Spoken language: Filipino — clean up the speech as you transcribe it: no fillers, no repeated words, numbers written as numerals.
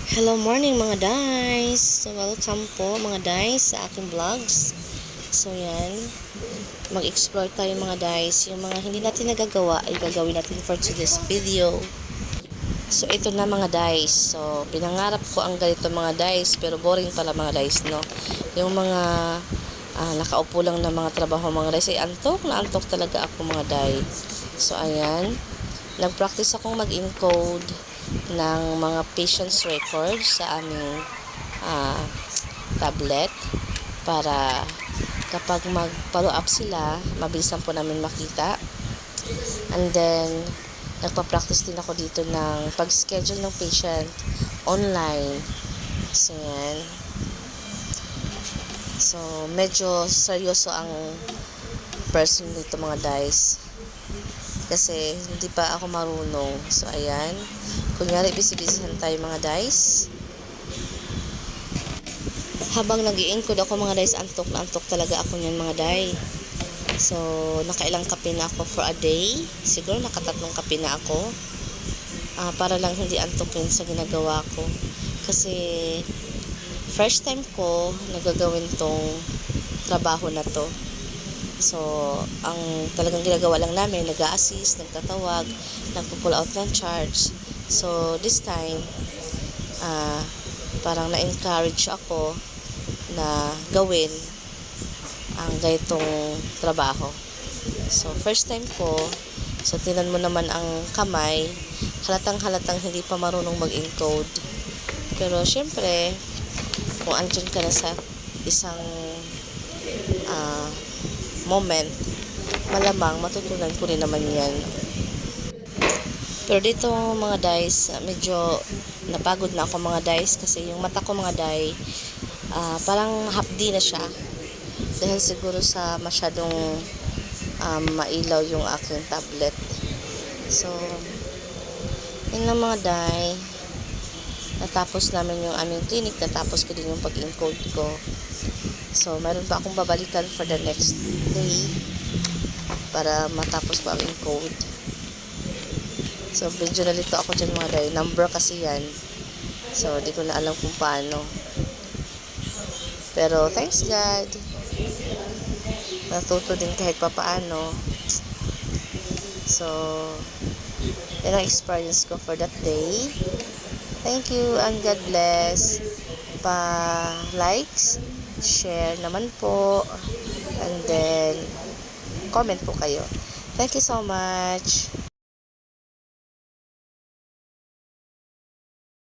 Hello morning mga guys. So welcome po mga guys sa aking vlogs. So yan, mag-explore tayo mga guys. Yung mga hindi natin nagagawa ay gagawin natin for today's video. So ito na mga guys. So pinangarap ko ang ganito mga guys, pero boring pala mga guys, no. Yung mga nakaupo lang na mga trabaho mga guys, ay antok na antok talaga ako mga guys. So ayan, nag-practice akong mag-encode ng mga patient's records sa aming tablet para kapag mag-follow up sila, mabilis lang po namin makita. And then, nagpa-practice din ako dito ng pag-schedule ng patient online. So, yan. So, medyo seryoso ang person dito mga guys. Kasi, hindi pa ako marunong. So, ayan. Kunyari, busy-busyhan tayo mga guys. Habang nag-i-encode ako mga guys, antok na antok talaga ako niyan mga guys. So, nakailang kape na ako for a day. Siguro nakatatlong kape na ako. Para lang hindi antokin sa ginagawa ko. Kasi, first time ko nagagawin tong trabaho na to. So, ang talagang ginagawa lang namin, nag-a-assist, nagtatawag, nagpo-pull out ng charts. So, this time, parang na-encourage ako na gawin ang ganitong trabaho. So, first time ko, so, tinan mo naman ang kamay, halatang-halatang hindi pa marunong mag-encode. Pero, syempre, kung andyan ka na sa isang moment, malamang matutunan ko rin naman yan. Pero dito mga guys, medyo napagod na ako mga guys kasi yung mata ko mga guys, parang hapdi na siya. Dahil siguro sa masyadong mailaw yung aking tablet. So, yun lang mga guys. Natapos namin yung aming clinic, natapos ko din yung pag-encode ko. So, meron pa akong babalikan for the next day para matapos ko ang encode. So, medyo nalito ako dyan mga guys. Number kasi yan. So, di ko na alam kung paano. Pero, thanks God. Natuto din kahit pa paano. So, yan ang experience ko for that day. Thank you and God bless. Pa-likes, share naman po. And then, comment po kayo. Thank you so much.